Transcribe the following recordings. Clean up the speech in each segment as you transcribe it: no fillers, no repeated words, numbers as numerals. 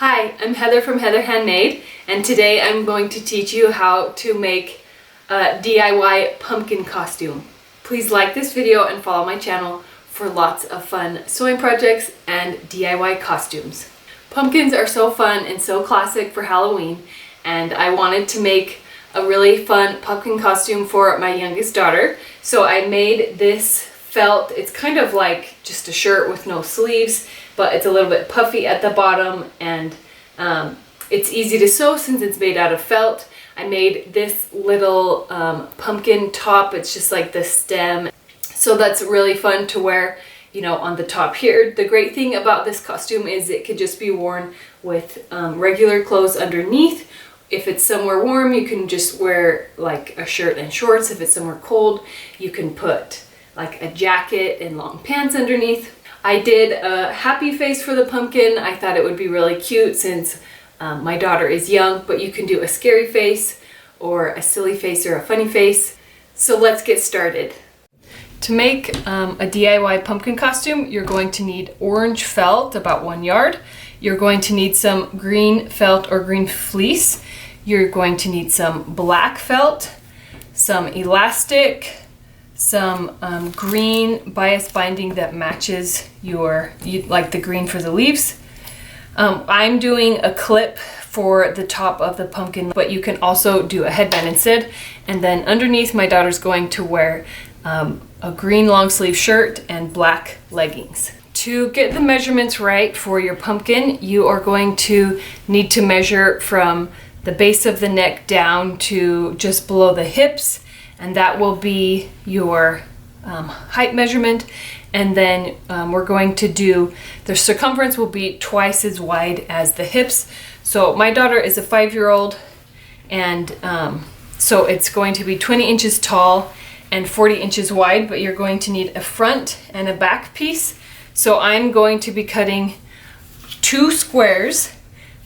Hi, I'm Heather from Heather Handmade, and today I'm going to teach you how to make a DIY pumpkin costume. Please like this video and follow my channel for lots of fun sewing projects and DIY costumes. Pumpkins are so fun and so classic for Halloween, and I wanted to make a really fun pumpkin costume for my youngest daughter. So I made this felt. It's kind of like just a shirt with no sleeves, but it's a little bit puffy at the bottom, and it's easy to sew since it's made out of felt. I made this little pumpkin top. It's just like the stem. So that's really fun to wear, you know, on the top here. The great thing about this costume is it could just be worn with regular clothes underneath. If it's somewhere warm, you can just wear like a shirt and shorts. If it's somewhere cold, you can put like a jacket and long pants underneath. I did a happy face for the pumpkin. I thought it would be really cute since my daughter is young, but you can do a scary face or a silly face or a funny face. So let's get started. To make a DIY pumpkin costume, you're going to need orange felt, about 1 yard. You're going to need some green felt or green fleece. You're going to need some black felt, some elastic, some green bias binding that matches like the green for the leaves. I'm doing a clip for the top of the pumpkin, but you can also do a headband instead. And then underneath, my daughter's going to wear a green long sleeve shirt and black leggings. To get the measurements right for your pumpkin, you are going to need to measure from the base of the neck down to just below the hips, and that will be your height measurement. And then we're going to do, the circumference will be twice as wide as the hips. So my daughter is a 5-year-old, and so it's going to be 20 inches tall and 40 inches wide, but you're going to need a front and a back piece. So I'm going to be cutting 2 squares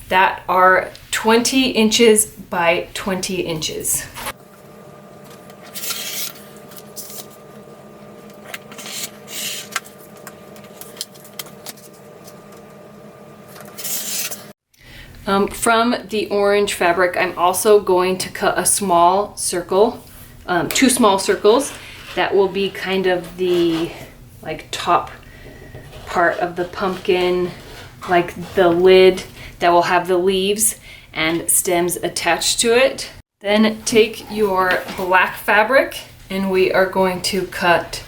that are 20 inches by 20 inches. From the orange fabric, I'm also going to cut a small circle, 2 small circles that will be kind of the like top part of the pumpkin, like the lid that will have the leaves and stems attached to it. Then take your black fabric and we are going to cut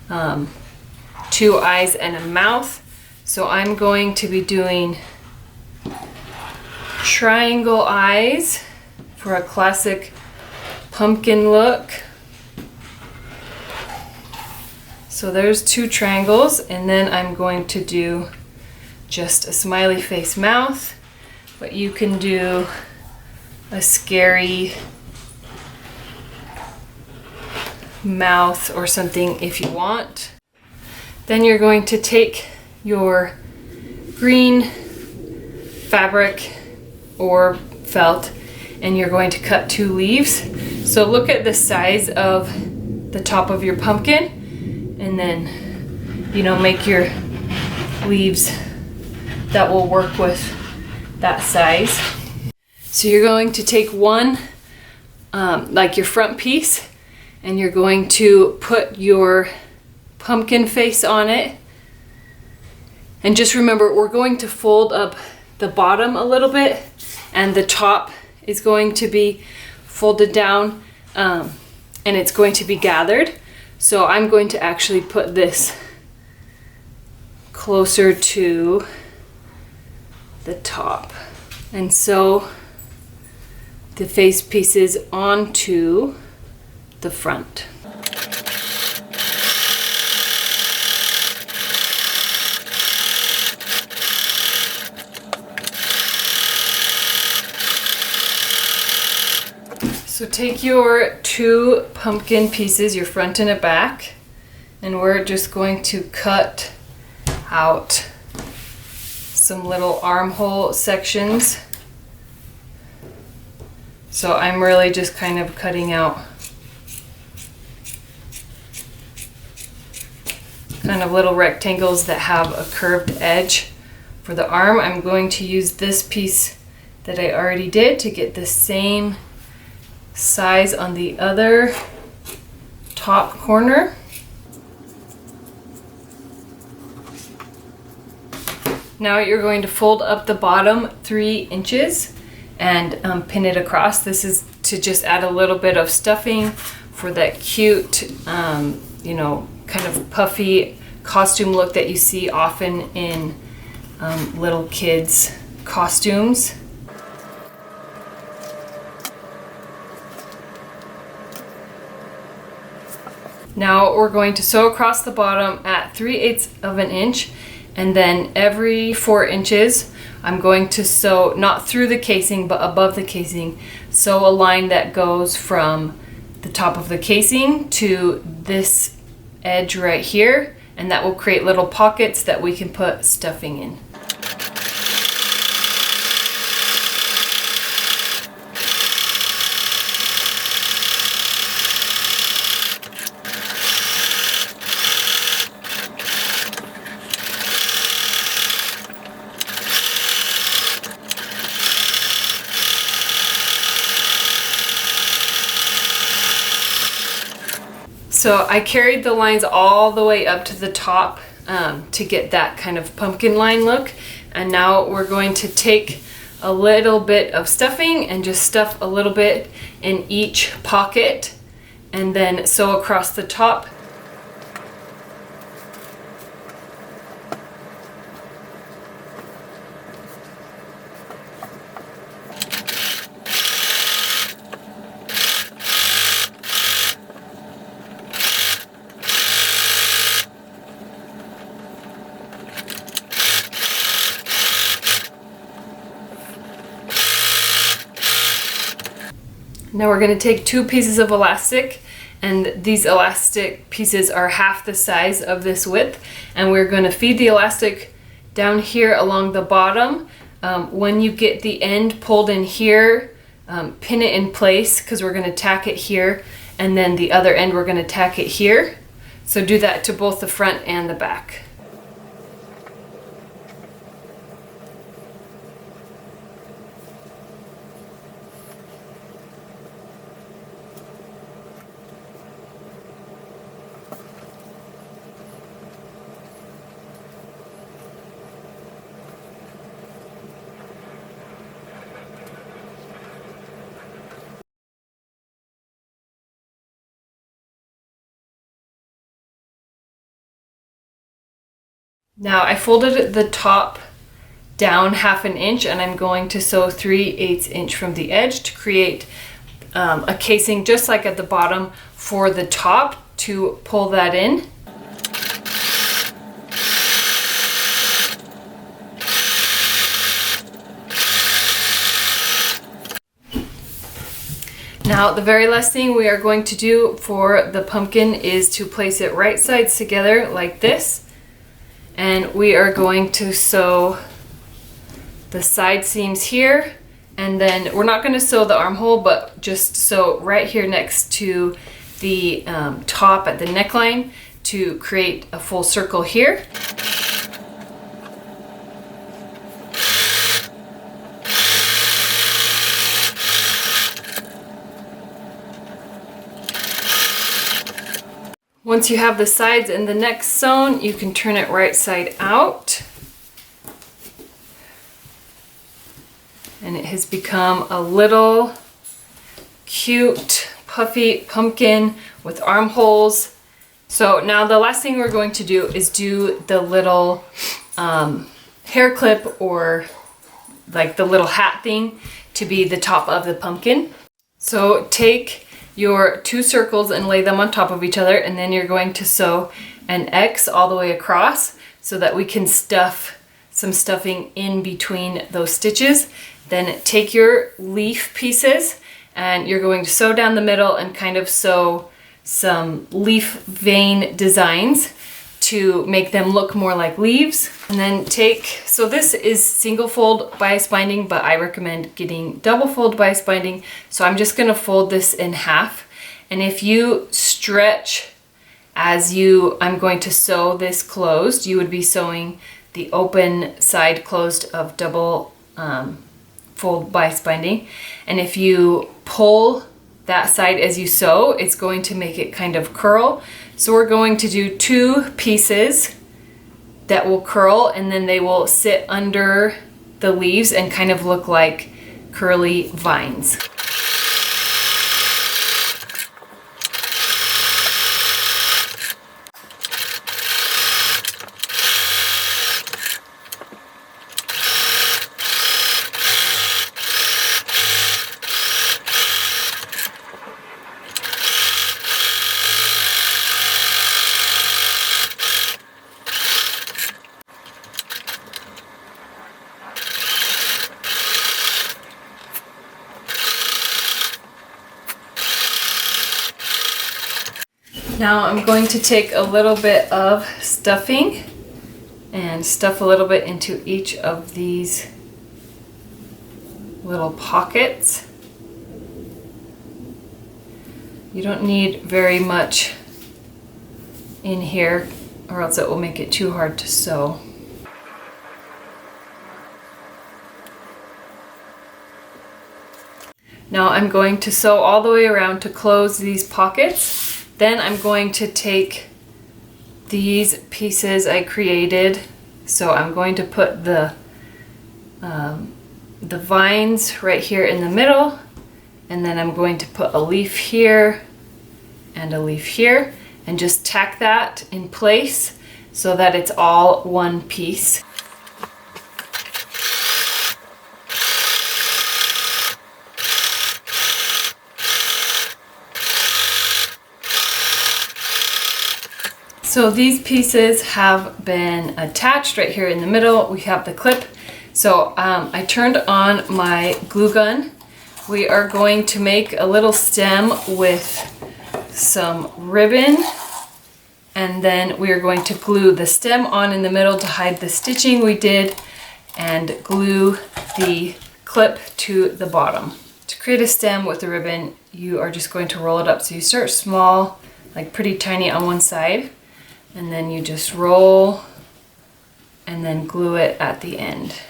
2 eyes and a mouth. So I'm going to be doing triangle eyes for a classic pumpkin look. So there's 2 triangles, and then I'm going to do just a smiley face mouth, but you can do a scary mouth or something if you want. Then you're going to take your green fabric or felt and you're going to cut 2 leaves. So look at the size of the top of your pumpkin, and then, you know, make your leaves that will work with that size. So you're going to take one, like your front piece, and you're going to put your pumpkin face on it. And just remember, we're going to fold up the bottom a little bit, and the top is going to be folded down, and it's going to be gathered. So I'm going to actually put this closer to the top and sew the face pieces onto the front. So take your 2 pumpkin pieces, your front and a back, and we're just going to cut out some little armhole sections. So I'm really just kind of cutting out kind of little rectangles that have a curved edge For the arm, I'm going to use this piece that I already did to get the same size on the other top corner. Now you're going to fold up the bottom 3 inches and pin it across. This is to just add a little bit of stuffing for that cute, you know, kind of puffy costume look that you see often in little kids' costumes. Now we're going to sew across the bottom at 3/8 of an inch, and then every 4 inches I'm going to sew, not through the casing but above the casing, sew a line that goes from the top of the casing to this edge right here, and that will create little pockets that we can put stuffing in. So I carried the lines all the way up to the top to get that kind of pumpkin line look. And now we're going to take a little bit of stuffing and just stuff a little bit in each pocket and then sew across the top. Now we're going to take 2 pieces of elastic, and these elastic pieces are half the size of this width, and we're going to feed the elastic down here along the bottom. When you get the end pulled in here, pin it in place because we're going to tack it here, and then the other end we're going to tack it here. So do that to both the front and the back. Now I folded the top down 1/2 inch, and I'm going to sew 3/8 inch from the edge to create a casing just like at the bottom for the top to pull that in. Now the very last thing we are going to do for the pumpkin is to place it right sides together like this. And we are going to sew the side seams here, and then we're not going to sew the armhole, but just sew right here next to the top at the neckline to create a full circle here. Once you have the sides and the neck sewn, you can turn it right side out. And it has become a little cute, puffy pumpkin with armholes. So now the last thing we're going to do is do the little hair clip, or like the little hat thing, to be the top of the pumpkin. So take your 2 circles and lay them on top of each other, and then you're going to sew an X all the way across so that we can stuff some stuffing in between those stitches. Then take your leaf pieces and you're going to sew down the middle and kind of sew some leaf vein designs to make them look more like leaves. And then take, so this is single fold bias binding, but I recommend getting double fold bias binding. So I'm just gonna fold this in half. And if you stretch as I'm going to sew this closed, you would be sewing the open side closed of double fold bias binding. And if you pull that side as you sew, it's going to make it kind of curl. So we're going to do 2 pieces that will curl, and then they will sit under the leaves and kind of look like curly vines. Now I'm going to take a little bit of stuffing and stuff a little bit into each of these little pockets. You don't need very much in here or else it will make it too hard to sew. Now I'm going to sew all the way around to close these pockets. Then I'm going to take these pieces I created. So I'm going to put the vines right here in the middle, and then I'm going to put a leaf here and a leaf here, and just tack that in place so that it's all one piece. So these pieces have been attached right here in the middle. We have the clip. So I turned on my glue gun. We are going to make a little stem with some ribbon, and then we are going to glue the stem on in the middle to hide the stitching we did, and glue the clip to the bottom. To create a stem with the ribbon, you are just going to roll it up. So you start small, like pretty tiny on one side, and then you just roll and then glue it at the end.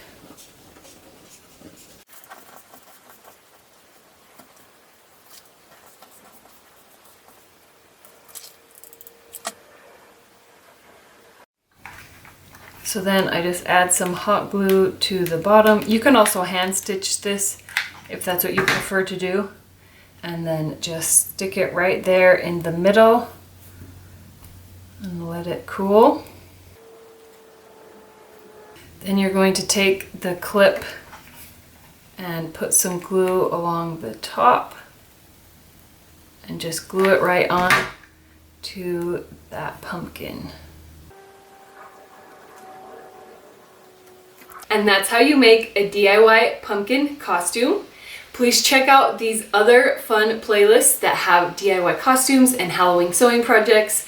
So then I just add some hot glue to the bottom. You can also hand stitch this if that's what you prefer to do. And then just stick it right there in the middle and let it cool. Then you're going to take the clip and put some glue along the top and just glue it right on to that pumpkin. And that's how you make a DIY pumpkin costume. Please check out these other fun playlists that have DIY costumes and Halloween sewing projects.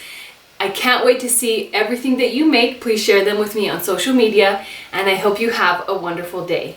I can't wait to see everything that you make. Please share them with me on social media, and I hope you have a wonderful day.